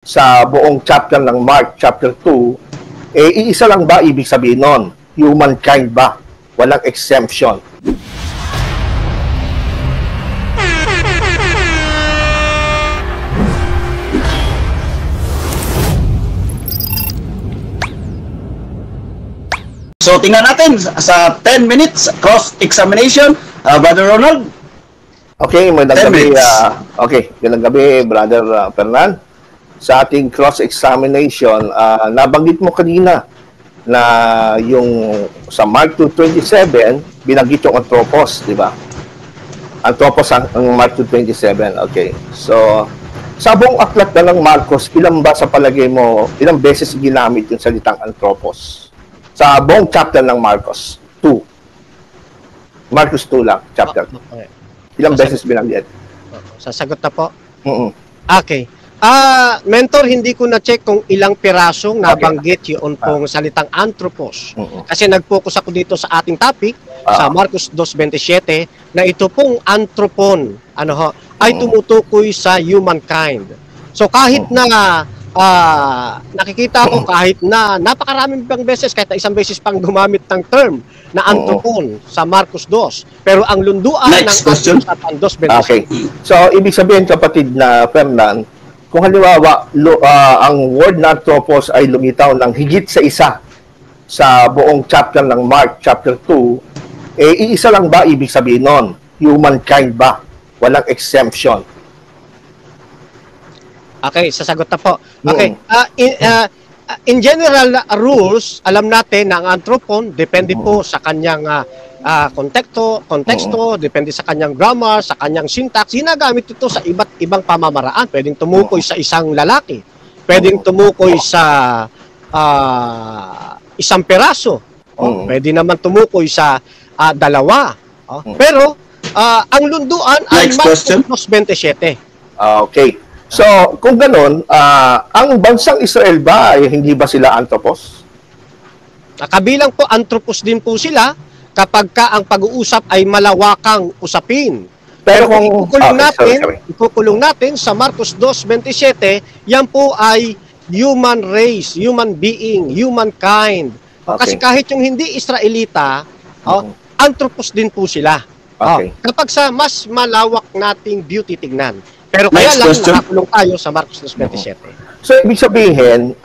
sa buong chapter ng Mark, chapter 2, iisa lang ba ibig sabihin nun? Humankind ba? Walang exemption. So, tingnan natin sa 10 minutes cross-examination, Brother Ronald. Okay, magandang gabi. Magandang gabi, Brother Fernan. Sa ating cross-examination, nabanggit mo kanina na yung sa Mark 2:27, binanggit yung anthropos, di ba? Anthropos ang Mark 2:27. Okay. So, sa buong aklat na ng Marcos, ilang ba sa palagay mo, ilang beses ginamit yung salitang anthropos? Sa buong chapter ng Marcos 2. Marcos 2 lang, chapter. Okay. Ilang beses binanggit? Sasagot na po? Okay. Mentor, hindi ko na-check kung ilang pirasong nabanggit yun pong salitang anthropos. Kasi nag-focus ako dito sa ating topic, sa Marcos 2:27, na ito pong anthropon ay tumutukoy sa humankind. So kahit na nakikita ko kahit na napakaraming pang beses, kahit na isang beses pang gumamit ng term na anthropon sa Marcos 2, pero ang lunduan ng sa 2:27. Okay. So ibig sabihin, kapatid na Fernan, kung halimbawa ang word na anthropos ay lumitaw ng higit sa isa sa buong chapter ng Mark, chapter 2, iisa lang ba ibig sabihin nun? Humankind ba? Walang exemption. Okay, sasagot na po. Okay. In general rules, alam natin na ang anthropon depende po sa kanyang konteksto, depende sa kanyang grammar, sa kanyang syntax. Ginagamit ito sa iba't ibang pamamaraan. Pwedeng tumukoy sa isang lalaki, pwedeng tumukoy sa isang peraso, pwede naman tumukoy sa dalawa. Pero ang lunduan ay Marcos 2:27. Okay. So, kung ganun, ang bansang Israel ba, hindi ba sila anthropos? Kabilang po, anthropos din po sila kapag ang pag-uusap ay malawakang usapin. Pero kung ikukulong natin sa Marcos 2:27, yan po ay human race, human being, humankind. Kasi kahit yung hindi Israelita, anthropos din po sila. Kapag sa mas malawak nating view titignan. Pero kaya lang nakakulong tayo sa Marcos 2:27. So, ibig sabihin,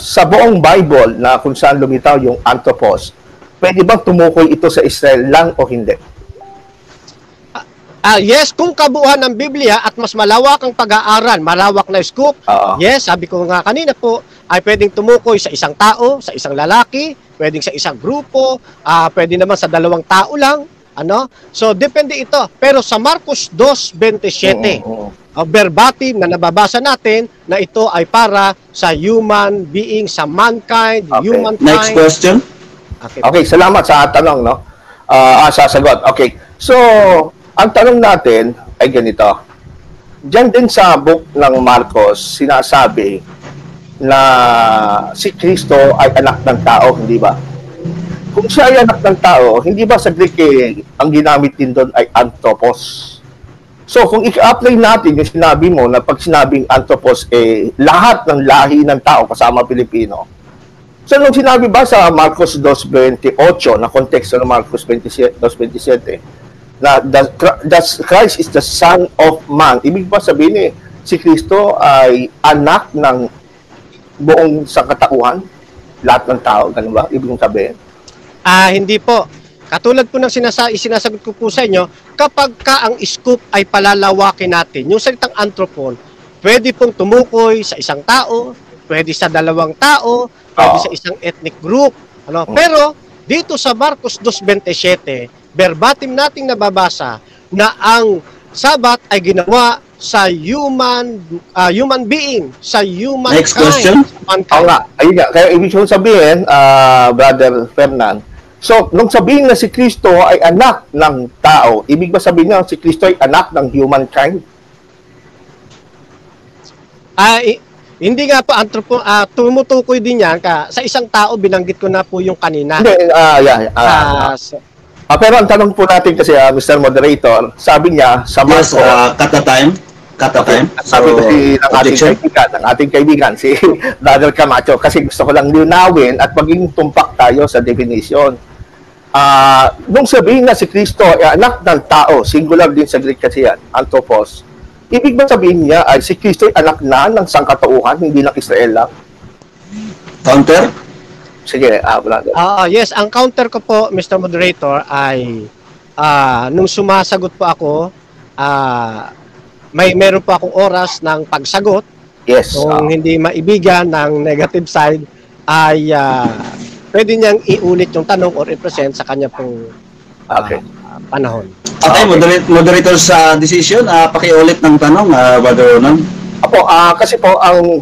sa buong Bible na kung saan lumitaw yung anthropos, pwede bang tumukoy ito sa Israel lang o hindi? Yes, kung kabuuan ng Biblia at mas malawak ang pag-aaral, malawak na scope, yes, sabi ko nga kanina po, ay pwedeng tumukoy sa isang tao, sa isang lalaki, pwedeng sa isang grupo, pwede naman sa dalawang tao lang. So, depende ito. Pero sa Marcos 2:27, verbatim na nababasa natin na ito ay para sa human being, sa mankind, humankind. Next question. Okay, salamat sa tanong, no? Sasagot. Okay. So, ang tanong natin ay ganito. Diyan din sa book ng Marcos, sinasabi na si Kristo ay anak ng tao, hindi ba? Kung siya ay anak ng tao, hindi ba sa Greek ang ginamit din doon ay anthropos? So, kung i-apply natin yung sinabi mo na pag sinabing anthropos, lahat ng lahi ng tao kasama Pilipino. So, nung sinabi ba sa Marcos 2:28, na konteksto ng Marcos 2:27, na Christ is the Son of Man, ibig ba sabihin si Kristo ay anak ng buong sangkatauhan? Lahat ng tao, ganun ba? Ibig sabihin? Hindi po. Katulad po ng sinasagot ko po sa inyo, kapag ang scope ay palalawakin natin, yung salitang anthropon, pwede pong tumukoy sa isang tao, pwede sa dalawang tao, pwede sa isang ethnic group. Pero dito sa Marcos 2:27, verbatim nating nababasa na ang Sabat ay ginawa sa human being, sa human Next question. Ayun nga. Kaya ibig sabihin, Brother Fernan, so, nung sabihin na si Kristo ay anak ng tao, ibig ba sabihin na si Kristo ay anak ng humankind? Hindi nga po, tumutukoy din yan. Sa isang tao, binanggit ko na po yung kanina. Hindi, pero ang tanong po natin kasi, Mr. Moderator, sabi niya sa Marcos... Yes, cut the time. Katatime. Sabi ko ng ating kaibigan, si Brother Camacho, kasi gusto ko lang linawin at maging tumpak tayo sa definition. Nung sabihin na si Kristo ay anak ng tao, singular din sa Greek kasi yan, anthropos, ibig ba sabihin niya ay si Kristo ay anak na ng sangkatauhan, hindi lang Israel lang? Counter? Sige, brother. Yes, ang counter ko po, Mr. Moderator, ay nung sumasagot po ako, meron po akong oras ng pagsagot. Yes. Kung hindi maibigan ng negative side, ay pwede niyang iulit yung tanong or i-present sa kanya pong panahon. Okay, moderator sa decision, pakiulit ng tanong, Brother Ronan. Apo, kasi po ang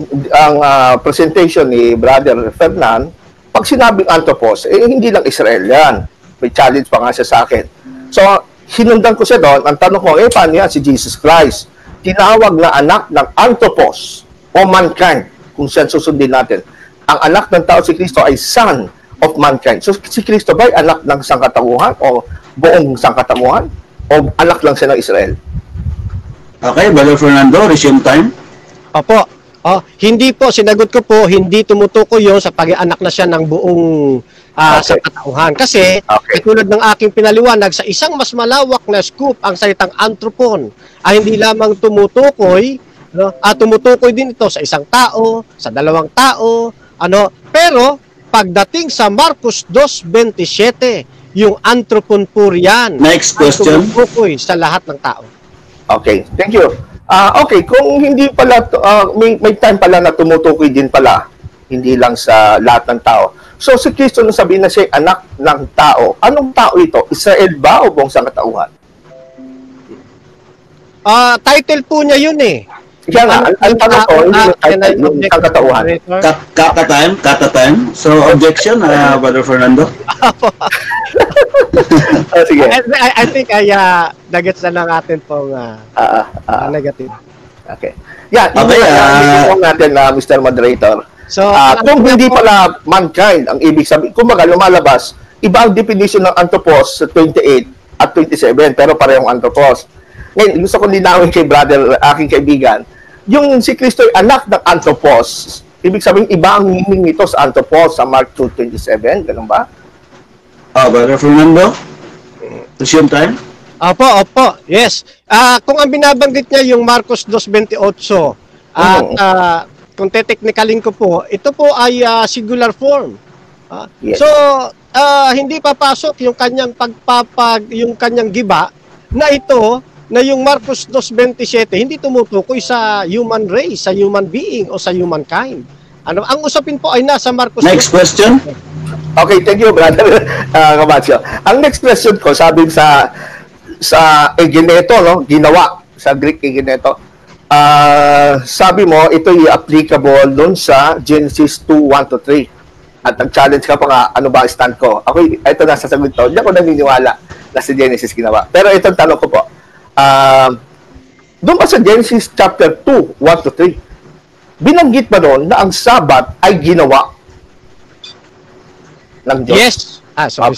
presentation ni Brother Fernan, pag sinabing anthropos, hindi lang Israel yan. May challenge pa nga siya sa akin. So, sinundan ko siya doon. Ang tanong ko, paano yan si Jesus Christ? Tinawag na anak ng anthropos o mankind, kung siya susundin natin. Ang anak ng tao si Kristo ay son of mankind. So, si Kristo ba ay anak ng sangkatauhan o buong sangkatauhan? O anak lang siya ng Israel? Okay, Brother Fernando, resume time. Opo. Hindi po, sinagot ko po, hindi tumutukoy yun sa pag-anak na siya ng buong sangkatauhan. Kasi, katulad ng aking pinaliwanag, sa isang mas malawak na scoop, ang salitang anthropon ay hindi lamang tumutukoy, tumutukoy din ito sa isang tao, sa dalawang tao, pero pagdating sa Marcos 2:27, yung anthropon po riyan, next question, tumutukoy sa lahat ng tao. Okay, thank you. Okay, kung hindi pala, may time pala na tumutukoy din pala, hindi lang sa lahat ng tao. So, si Kristo nung sabihin na siya anak ng tao, anong tao ito? Israel ba o buong sangkatauhan? Title po niya yun eh. Kaya nga, ang tanong ko, hindi yung title, yung sangkatauhan. Kata-time. So, objection, Brother Fernando? Sige. I think nagets na lang natin pong negative. Okay. Yan, yung natin na Mr. Moderator. So, kung hindi pala mankind ang ibig sabihin, kumbaga lumalabas, iba ang definition ng anthropos sa 28 at 27, pero parehong anthropos. Ngayon, gusto ko linawin kay brother, aking kaibigan, yung si Kristo ay anak ng anthropos, ibig sabihin, iba ang meaning nito sa anthropos sa Mark 2:27, ganun ba? Brother Fernando, resume time. Opo, yes. Kung ang binabanggit niya yung Marcos 2:28, at kung te-technicalin ko po, ito po ay singular form. Yes. So, hindi papasok yung kanyang yung kanyang giba na ito, na yung Marcos 2:27, hindi tumutukoy sa human race, sa human being, o sa humankind. Ang usapin po ay nasa Marcos. Next question. Okay, thank you, brother Camacho. Ang next question ko, sabi sa egeneto, no? Ginawa, sa Greek egeneto. Sabi mo, ito ay applicable dun sa Genesis 2:1-3. At nag-challenge ka pa nga, ano ba stand ko? Ako, ito nasa sagot to. Hindi ako naniniwala na sa Genesis ginawa. Pero itong tanong ko po, doon pa sa Genesis chapter 2:1-3, binanggit ba doon na ang Sabat ay ginawa ng Diyos? Yes. Sorry.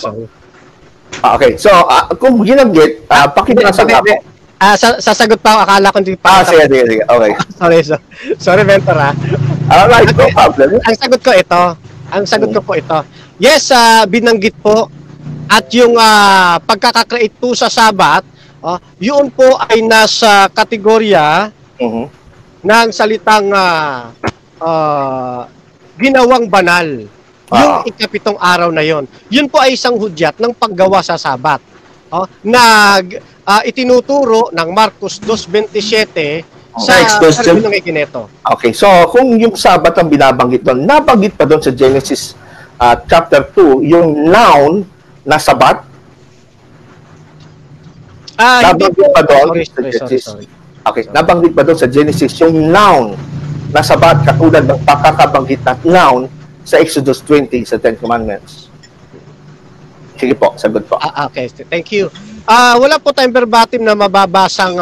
Okay. So, kung ginanggit, pakibasa nga po. Sasagot pa ako, akala ko hindi pa. Sige. Okay. Sorry, Mentor, Alright, no problem. Ang sagot ko po ito. Yes, binanggit po. At yung pagkakakreate po sa Sabat, yun po ay nasa kategorya ng salitang ginawang banal. Yung ikapitong araw na yon. Yun po ay isang hudyat ng paggawa sa Sabat. Na itinuturo ng Marcos 2:27 sa termino ng egeneto. Okay, so kung yung Sabat ang binabanggit doon, nabanggit pa doon sa Genesis chapter 2, yung noun na Sabat? Nabanggit pa doon sa Genesis. Okay, nabanggit pa doon sa Genesis yung noun na Sabat, katulad ng pagkakabanggit na noun sa Exodus 20 sa Ten Commandments. Sige po, sagot po. Okay, thank you. Wala po tayong verbatim na mababasang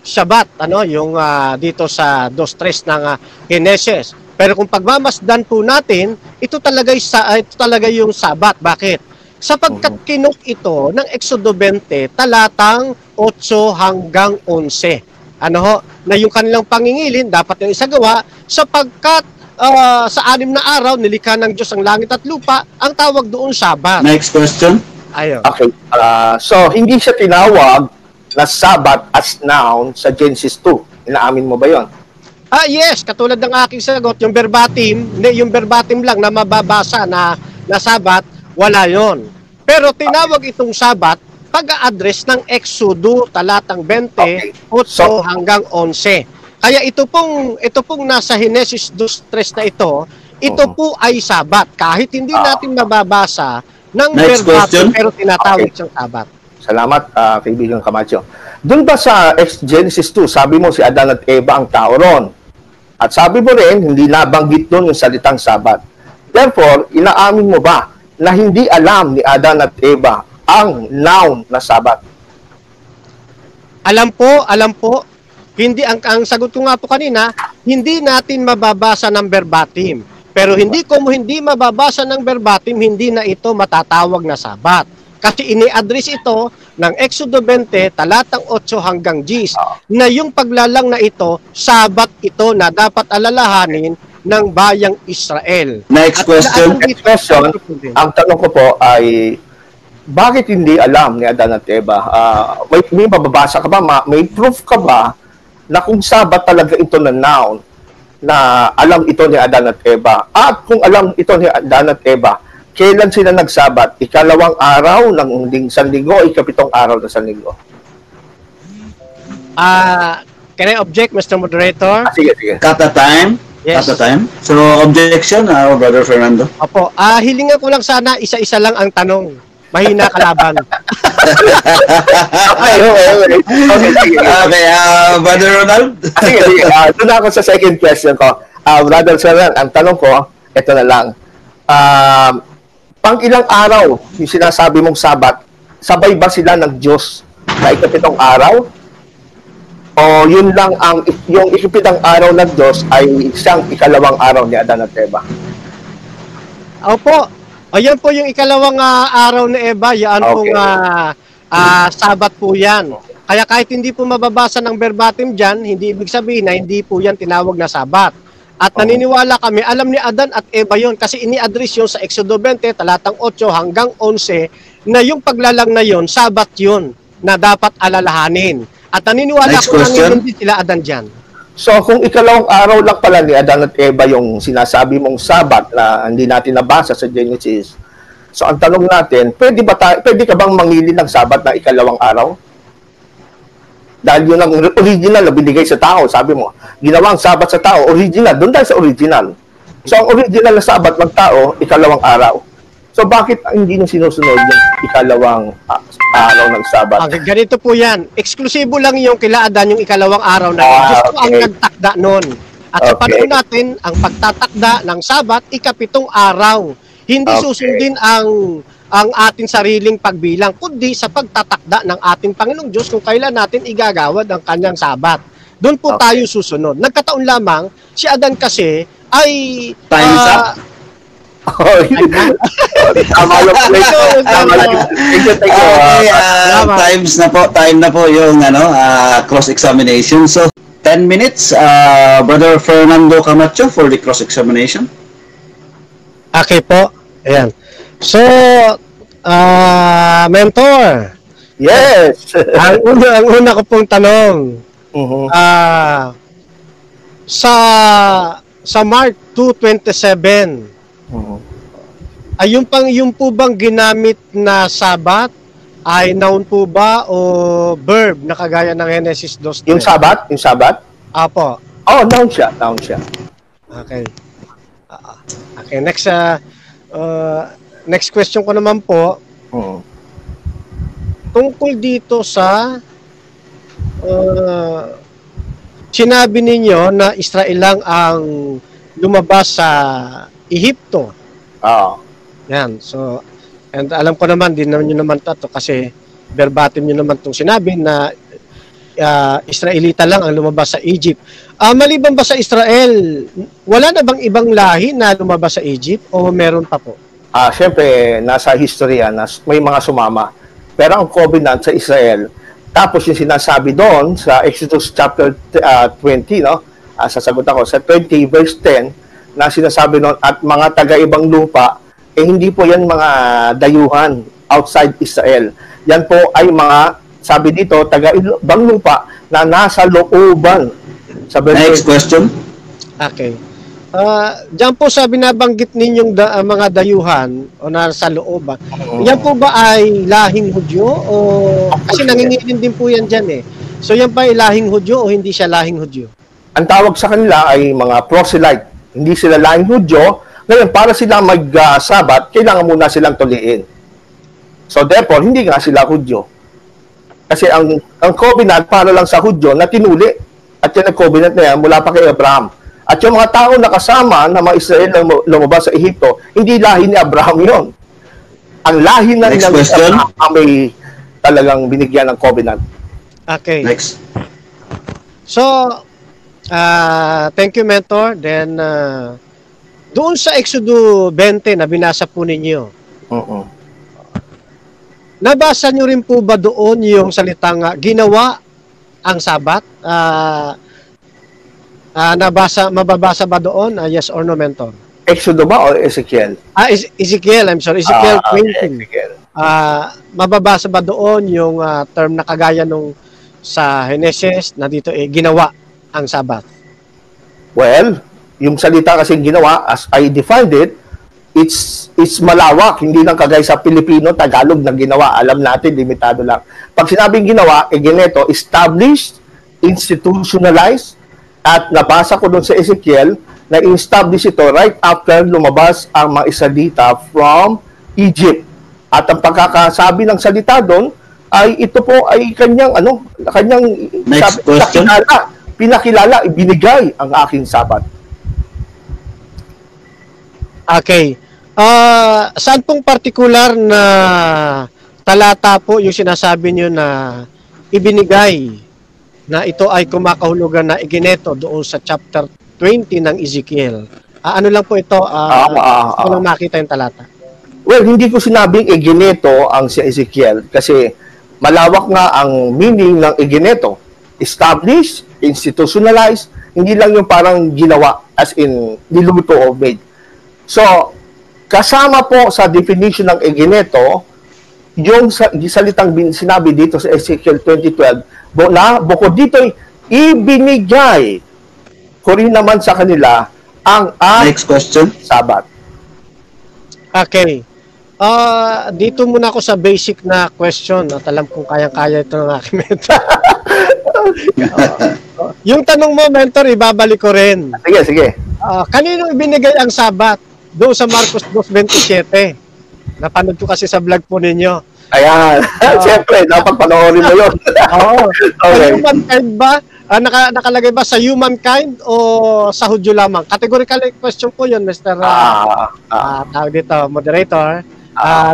Sabat, yung dito sa 2:3 ng Genesis. Pero kung pagmamasdan po natin, ito talaga yung Sabat. Bakit? Sapagkat kinuk ito ng Exodo 20, talatang 8 hanggang 11. na yung kanilang pangingilin dapat yung isagawa sapagkat sa 6 na araw nilikha ng Diyos ang langit at lupa, ang tawag doon Sabat. Next question. Ayun. Okay. So, hindi siya tinawag na Sabat as noun sa Genesis 2. Inaamin mo ba yon? Yes, katulad ng aking sagot, yung verbatim lang na mababasa na Sabat, wala yon. Pero tinawag itong Sabat pag-a-address ng Exodo talatang 20, 8 hanggang 11. Kaya ito pong nasa Genesis 2:3 na ito po ay Sabat. Kahit hindi natin mababasa ng verbatim, pero tinatawag siyang Sabat. Salamat, kaibigan Camacho. Doon ba sa Genesis 2, sabi mo si Adan at Eva ang tao ron? At sabi mo rin, hindi nabanggit doon yung salitang Sabat. Therefore, inaamin mo ba na hindi alam ni Adan at Eva ang noun na Sabat? Alam po. Hindi ang sagot ko nga po kanina, hindi natin mababasa ng verbatim. Pero hindi mababasa ng verbatim, hindi na ito matatawag na Sabat. Kasi ini-address ito ng Exodo 20, talatang 8 hanggang 10, na yung paglalang na ito, Sabat ito na dapat alalahanin ng bayang Israel. Next question. Ang tanong ko po ay, bakit hindi alam ni Adan at Eva? May mababasa ka ba? May proof ka ba na kung Sabat talaga ito na noun, na alam ito ni Adan at Eva? At kung alam ito ni Adan at Eva, kailan sila nagsabat? Ikalawang araw ng sanlinggo o ikapitong araw ng sanlinggo? Can I object, Mr. Moderator? Sige. Cut the time. Yes. Cut the time. So, objection, Brother Fernando. Opo. Hilingan ko lang sana, isa-isa lang ang tanong. Mahina kalaban. Okay, sige. Okay, Brother Ronald? Sige. Doon ako sa second question ko. Brother Ronald, ang tanong ko, ito na lang. Pang ilang araw yung sinasabi mong Sabat, sabay ba sila ng Diyos na ikapitong araw? O yun lang yung ikapitong araw ng Diyos ay isang ikalawang araw ni Adan at Eva? Opo. Ayan po yung ikalawang araw ni Eva. Yan pong Sabat po yan. Kaya kahit hindi po mababasa ng verbatim dyan, hindi ibig sabihin na hindi po yan tinawag na Sabat. At naniniwala kami, alam ni Adan at Eva yon kasi ini-address yun sa Exodo 20, talatang 8 hanggang 11, na yung paglalang na yon, Sabat yun, na dapat alalahanin. At naniniwala ko na hindi sila Adan dyan. So, kung ikalawang araw lang pala ni Adan at Eva yung sinasabi mong Sabat na hindi natin nabasa sa Genesis, so ang tanong natin, pwede ka bang mangili ng Sabat na ikalawang araw? Dahil yun ang original na binigay sa tao, sabi mo, ginawang Sabat sa tao, original, doon tayo sa original. So, ang original na Sabat ng tao, ikalawang araw. So, bakit hindi nyo sinusunod yung ikalawang araw ng Sabat? Okay, ganito po yan. Eksklusibo lang yung kila Adan, yung ikalawang araw na Diyos po ang nagtakda noon. At sa panahon natin, ang pagtatakda ng Sabat, ikapitong araw. Hindi susundin ang ating sariling pagbilang, kundi sa pagtatakda ng ating Panginoong Diyos kung kailan natin igagawad ang kanyang Sabat. Doon po tayo susunod. Nagkataon lamang, si Adan kasi ay... Time's up. Time na po yung cross-examination. So, 10 minutes, Brother Fernando Camacho for the cross-examination. Okay po. Ayan. So, mentor. Yes. ang una ko pong tanong. Sa Mark 2:27. Ay yung po bang ginamit na Sabat ay noun po ba o verb na kagaya ng Genesis 2? Yung Sabat? Apo. Oh, noun siya. Okay. Okay, next question ko naman po. Tungkol dito sa sinabi ninyo na Israel lang ang lumabas sa Ehipto. Yan. So, and alam ko naman, din naman nyo naman to kasi verbatim nyo naman itong sinabi na Israelita lang ang lumabas sa Egypt. Maliban ba sa Israel, wala na bang ibang lahi na lumabas sa Egypt o meron pa po? Siyempre, nasa history yan, may mga sumama. Pero ang covenant sa Israel Tapos yung sinasabi doon sa Exodus chapter 20, no? Sasagot ako sa 20 verse 10 na sinasabi noon, at mga taga-ibang lupa, hindi po yan mga dayuhan outside Israel. Yan po ay mga, sabi dito, taga-ibang lupa na nasa looban. Next question. Okay. Diyan po sa binabanggit ninyong mga dayuhan o nasa looban, yan po ba ay lahing Hudyo? O, kasi nangingilin din po yan dyan eh. So yan ba ay lahing Hudyo o hindi siya lahing Hudyo? Ang tawag sa kanila ay mga proselyte. Hindi sila lahing Hudyo. Ngayon, para sila mag-sabat, kailangan muna silang tuliin. So therefore, hindi nga sila Hudyo. Kasi ang covenant para lang sa Hudyo na tinuli. At yan ang covenant na yan mula pa kay Abraham. At yung mga tao na kasama na mga Israel na lumabas sa Ehipto, hindi lahi ni Abraham yon. Ang lahi na ng Abraham ay talagang binigyan ng covenant. Okay. Next. So, thank you, Mentor. Then, doon sa Exodus 20 na binasa po ninyo, nabasa nyo rin po ba doon yung salitang ginawa ang Sabat? Mababasa ba doon? Yes or no, Mentor? Exodus ba o Ezekiel? Ezekiel, I'm sorry. Ezekiel 20. Ezekiel. Mababasa ba doon yung term na kagaya nung sa Genesis na dito ginawa ang Sabat? Well, yung salita kasi ginawa, as I defined it, it's malawak, hindi lang kagaya sa Pilipino, Tagalog na ginawa. Alam natin, limitado lang. Pag sinabing ginawa, gineto, established, institutionalized, at nabasa ko doon sa Ezekiel, na i-establish ito right after lumabas ang mga Israelita from Egypt. At ang pagkakasabi ng salita doon, ay ito po ay kanyang Next question. Pinakilala, ibinigay ang aking Sabat. Okay. Saan pong partikular na talata po yung sinasabi nyo na ibinigay na ito ay kumakahulugan na igineto doon sa chapter 20 ng Ezekiel? Ano lang po ito? Walang makita yung talata. Well, hindi ko sinabing igineto ang si Ezekiel kasi malawak nga ang meaning ng igineto. Established, institutionalized, hindi lang yung parang ginawa as in niluto o made. So, kasama po sa definition ng igineto, yung salitang sinabi dito sa Ezekiel 20:12, na bukod dito ibinigay ko rin naman sa kanila ang next question. Sabat. Okay. Dito muna ako sa basic na question at alam kong kayang-kaya ito ng aking mentor. Yung tanong mo, mentor, ibabalik ko rin. Sige, sige. Kanino ibinigay ang Sabat? Doon sa Marcos 2:27. Napanood ko kasi sa vlog po ninyo. Ayan. Siyempre, dapat panoorin mo yun. Oo. Okay. Sa humankind ba? Nakalagay ba sa humankind o sa Hudyo lamang? Categorical question po yun, Mr. Tawag dito, moderator.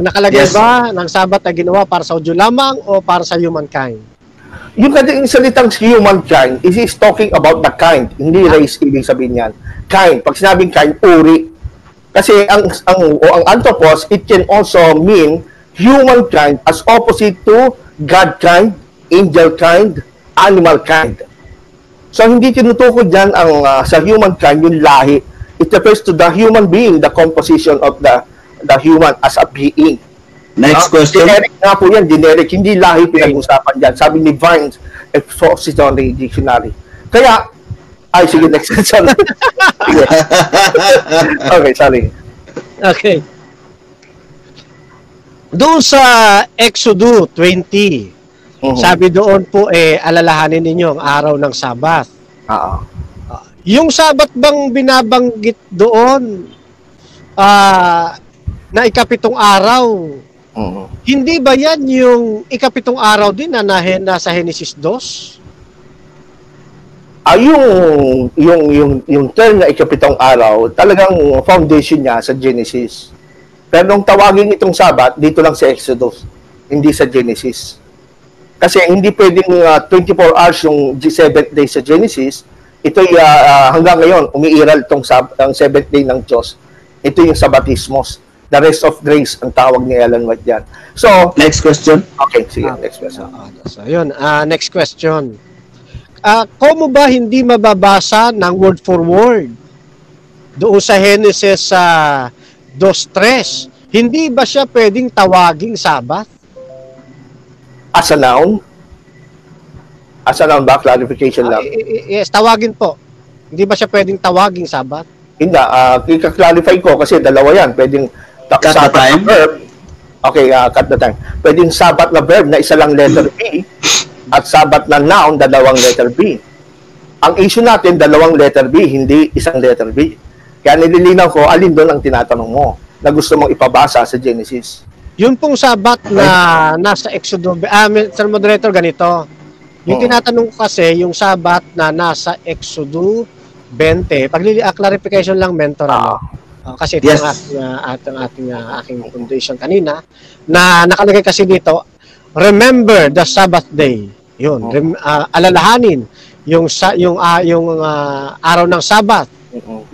Nakalagay ba ng Sabat na ginawa para sa Hudyo lamang o para sa humankind? Yung salitang humankind is talking about the kind. Hindi race, ibig sabihin yan. Kind. Pag sinabing kind, uri. Kasi ang anthropos, it can also mean humankind as opposite to God kind, angel kind, animal kind. So hindi tinutukoy dyan ang sa humankind yung lahi. It refers to the human being, the composition of the human as a being. Next question. Generic nga po yan, generic. Hindi lahi pinag-usapan dyan. Sabi ni Vines, Expository Dictionary. Kaya, sige, next question. Okay, sorry. Okay. Doon sa Exodus 20, sabi doon po, alalahanin ninyo ang araw ng Sabat. Yung Sabat bang binabanggit doon na ikapitong araw, hindi ba yan yung ikapitong araw din na nasa Genesis 2? Yung term na ikapitong araw, talagang foundation niya sa Genesis. Pero nung tawagin itong Sabat, dito lang sa Exodus, hindi sa Genesis. Kasi hindi pwedeng 24 hours yung 7th day sa Genesis. Ito'y hanggang ngayon, umiiral itong ang 7th day ng Diyos. Ito yung Sabatismos. The rest of grace ang tawag ni Ellen White yan. So, Next question. okay, sige, next question. So, yun. Next question. Kung ba hindi mababasa ng word for word doon sa Genesis 2:3, hindi ba siya pwedeng tawaging Sabbath? As a noun? As a noun ba? Clarification lang. Yes, tawagin po. Hindi ba siya pwedeng tawaging Sabbath? Hindi, i-clarify ko kasi dalawa yan. Pwedeng Cut the Sabbath time. na verb. Okay, cut the time. Pwedeng Sabbath na verb na isa lang letter B at Sabbath na noun, dalawang letter B. Ang issue natin, dalawang letter B, hindi isang letter B. Kaya nililinaw ko, alin doon ang tinatanong mo na gusto mong ipabasa sa Genesis. Yun pong Sabbath na nasa Exodus, Mr. Moderator, ganito. Yung tinatanong ko kasi, yung Sabbath na nasa Exodus 20, clarification lang, mentor, kasi ito Yes. ang aking foundation kanina, na nakalagay kasi dito, remember the Sabbath day. Yun, alalahanin yung araw ng Sabbath.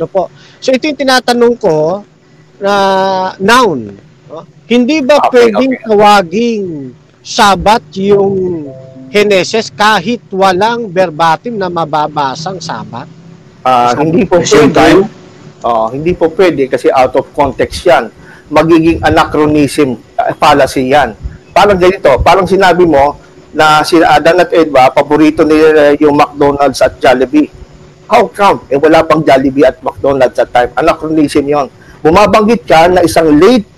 No po. So ito yung tinatanong ko na noun. No? Hindi ba pwedeng tawaging Sabbath yung Genesis kahit walang verbatim na mababasang Sabbath? Hindi po pwede. Hindi po pwede kasi out of context yan. Magiging anachronism, fallacy yan. Parang ganito, parang sinabi mo na si Adan at Eva, paborito nila yung McDonald's at Jollibee. How come? Wala pang Jollibee at McDonald's at time. Anachronism yon. Bumabanggit ka na isang late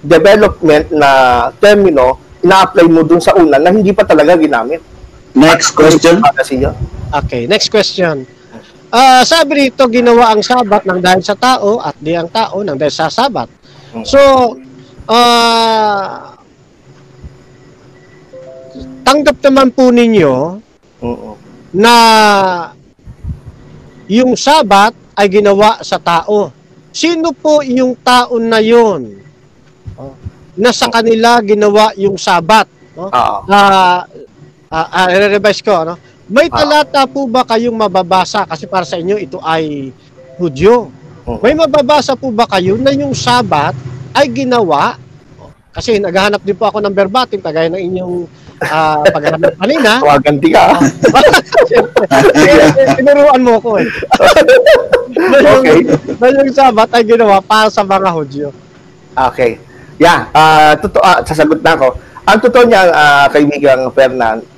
development na termino, ina-apply mo dun sa una na hindi pa talaga ginamit. Next question. Okay, next question. Sabi rito, ginawa ang Sabat ng dahil sa tao at di ang tao ng dahil sa Sabat. So, tanggap naman po ninyo na yung Sabat ay ginawa sa tao. Sino po yung tao na yun na sa kanila ginawa yung Sabat? No? I-revise ko, no? May talata po ba kayong mababasa? Kasi para sa inyo, ito ay Hudyo. May mababasa po ba kayo na yung Sabat ay ginawa? Kasi naghahanap din po ako ng verbatim, kagaya ng inyong paghahanap kanina. Waganti ka. Tinuruan mo ko eh. Okay. Na yung Sabat ay ginawa para sa mga Hudyo. Okay. Yeah, totoo, sasagot na ako. Ang totoo niya, kaibigang Fernan,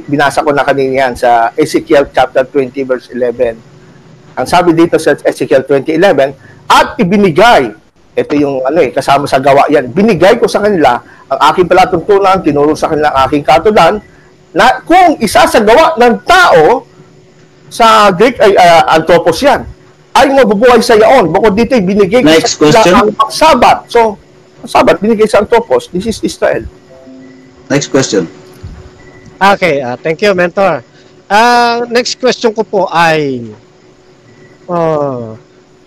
binasa ko na kanina yan sa Ezekiel chapter 20 verse 11. Ang sabi dito sa Ezekiel 20:11, at ibinigay, ito yung kasama sa gawa yan, binigay ko sa kanila ang aking palatuntunan, tinuro sa kanila ang aking katulan, na kung isa sa gawa ng tao, sa Greek ay anthropos yan, ay mabubuhay sa yaon. Bukod dito, binigay ko Next sa kanila question. ang Sabat. So, Sabat, binigay sa anthropos. This is Israel. Next question. Okay, thank you, Mentor. Next question ko po ay,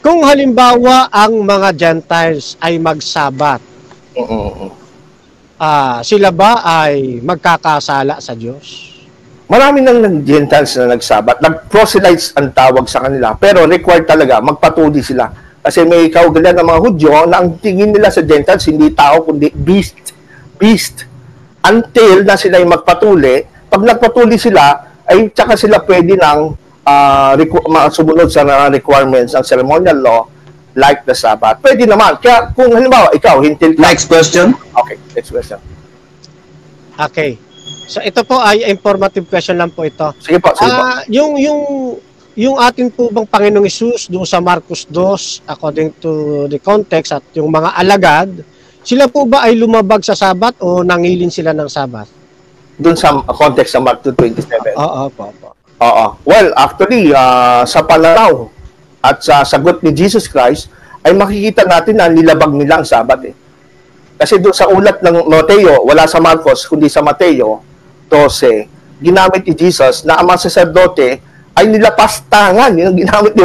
kung halimbawa ang mga Gentiles ay magsabat, sila ba ay magkakasala sa Diyos? Marami ng Gentiles na nagsabat. Nag-proselytes ang tawag sa kanila. Pero required talaga, magpatuli sila. Kasi may kaugalian ng mga Hudyo na ang tingin nila sa Gentiles, hindi tao, kundi beast. Beast. Until na sila yung magpatuli. Pag nagpatuli sila, ay tsaka sila pwede nang sumunod sa requirements ng ceremonial law like the Sabbath. Pwede naman. Kaya kung halimbawa, ikaw, hintil ka. Next question. Okay, next question. Okay. So ito po ay informative question lang po ito. Sige po, sige po. Yung atin po bang Panginoong Hesus doon sa Marcos 2, according to the context at yung mga alagad, sila po ba ay lumabag sa Sabat o nangilin sila ng Sabat? Doon sa context sa Mark 2:27. Oo. Well, actually, sa pananaw at sa sagot ni Jesus Christ, ay makikita natin na nilabag nila ang Sabat eh. Kasi doon sa ulat ng Mateo, wala sa Marcos, kundi sa Mateo 12, ginamit ni Jesus na ang mga saserdote ay nilapastangan. Yung ginamit ni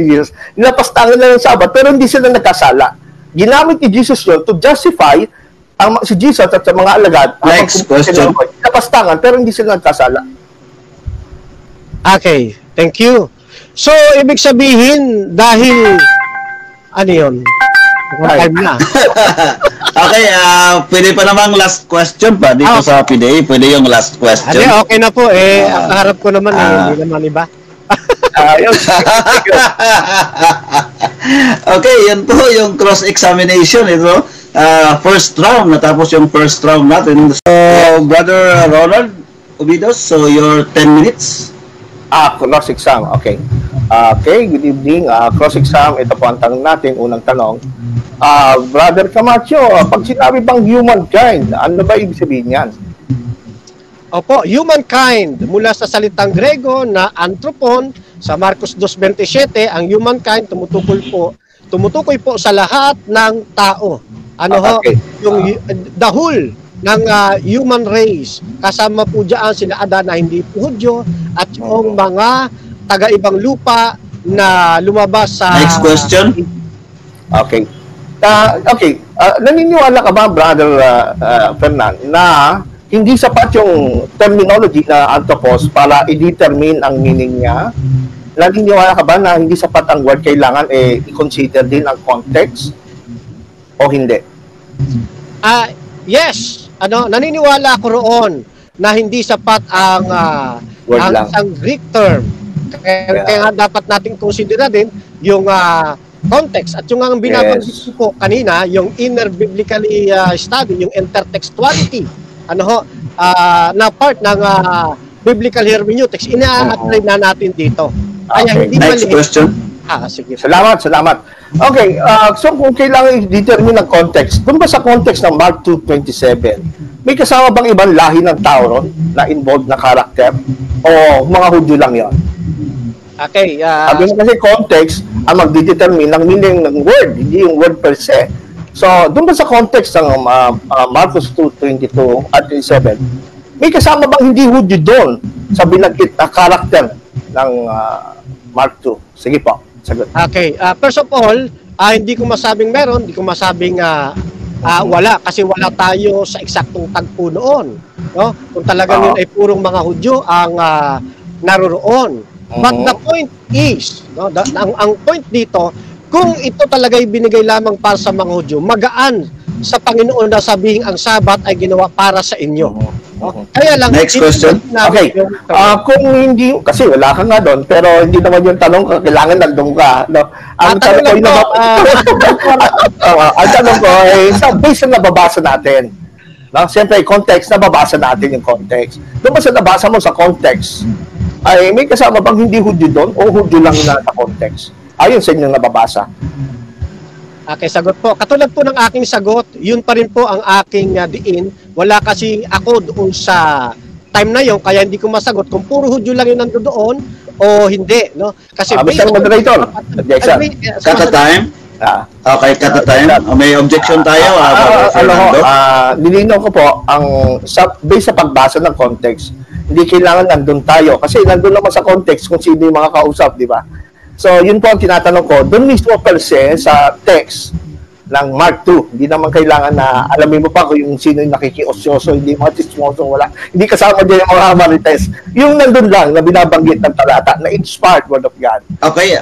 Jesus, nilapastangan na ng Sabat, pero hindi sila nagkasala. Ginamit ni Jesus yun to justify si Jesus at sa mga alagad. Next question. Napastangan, pero hindi sila nagkasala. Okay, thank you. So, ibig sabihin, dahil, ano yun? Time na. Okay, pwede pa namang last question pa dito sa PDA. Pwede yung last question. Okay na po. Ang harap ko naman, hindi naman iba. Okay, yan po yung cross-examination. Ito, first round. Natapos yung first round natin. So, Brother Ronald Ubidos, so your 10 minutes. Cross-exam. Okay. Okay, good evening. Cross-exam, ito po ang tanong natin. Unang tanong. Brother Camacho, pag sinabi bang humankind, ano ba ibig sabihin yan? Opo, humankind. Mula sa salitang Grego na anthropon, sa Marcos 2:27, ang humankind tumutukoy po sa lahat ng tao. Yung the whole ng human race. Kasama po diyan sila Adan na hindi po Hudyo at yung mga taga-ibang lupa na lumabas sa... Next question. Okay. Naniniwala ka ba, Brother Fernan, na hindi sapat yung terminology na anthropos para i-determine ang meaning niya? Naniniwala ka ba na hindi sapat ang word, kailangan i-consider din ang context? O hindi? Yes. Naniniwala ako roon na hindi sapat ang isang Greek term. Kaya dapat natin konsidera din yung context at yung ang binabanggit ko kanina, yung inner biblically study, yung intertextuality, na part ng biblical hermeneutics, ina-apply na natin dito. Kaya hindi next question. Sige. Salamat. Okay, so kung kailangan i-determine ang context, dun ba sa context ng Mark 2:27, may kasama bang ibang lahi ng tao ron na involved na karakter? O mga Hudyo lang yon? Okay. Kasi context ang magdedetermine ng meaning ng word, hindi yung word per se. So, dun ba sa context ng Marcos 2:22 at 27, may kasama bang hindi Hudyo doon sa binanggit na karakter ng Mark 2? Sige po. Sagot. Okay. First of all, hindi ko masabing meron, hindi ko masabing wala kasi wala tayo sa eksaktong tagpo noon. No? Kung talagang yun ay purong mga Hudyo ang naroroon. But the point is, ang point dito, kung ito talaga ay binigay lamang para sa mga Hudyo, magaan sa Panginoon na sabihin ang Sabat ay ginawa para sa inyo. Kaya lang, next question. Okay. Kung hindi, kasi wala ka nga doon, pero hindi naman yung tanong ko, kailangan nandun ka. No? Ang tanong ko ay based na nababasa natin. No? Siyempre, context, nababasa natin yung context. Doon ba sa nabasa mo sa context, ay may kasama bang hindi Hudyo doon o Hudyo lang na sa context? Ayun sa inyong nababasa. Okay, sagot po. Katulad po ng aking sagot, yun pa rin po ang aking diin. Wala kasi ako doon sa time na yun, kaya hindi ko masagot kung puro Hudyo lang yun nandoon doon o hindi. No? Kasi Mr. Moderator, cut a time. Okay, cut a time. May objection tayo. Nilinaw ko po, based sa pagbasa ng context, hindi kailangan nandun tayo. Kasi nandun naman sa context kung sino yung mga kausap, di ba? So, yun po ang tinatanong ko. Doon mismo per se sa text ng Mark 2. Hindi naman kailangan na alamin mo pa kung yung sino yung nakikiosyoso, hindi mga chismoso, wala. Hindi kasama din yung mga marites. Yung nandun lang na binabanggit ng talata na inspired word of God. Okay.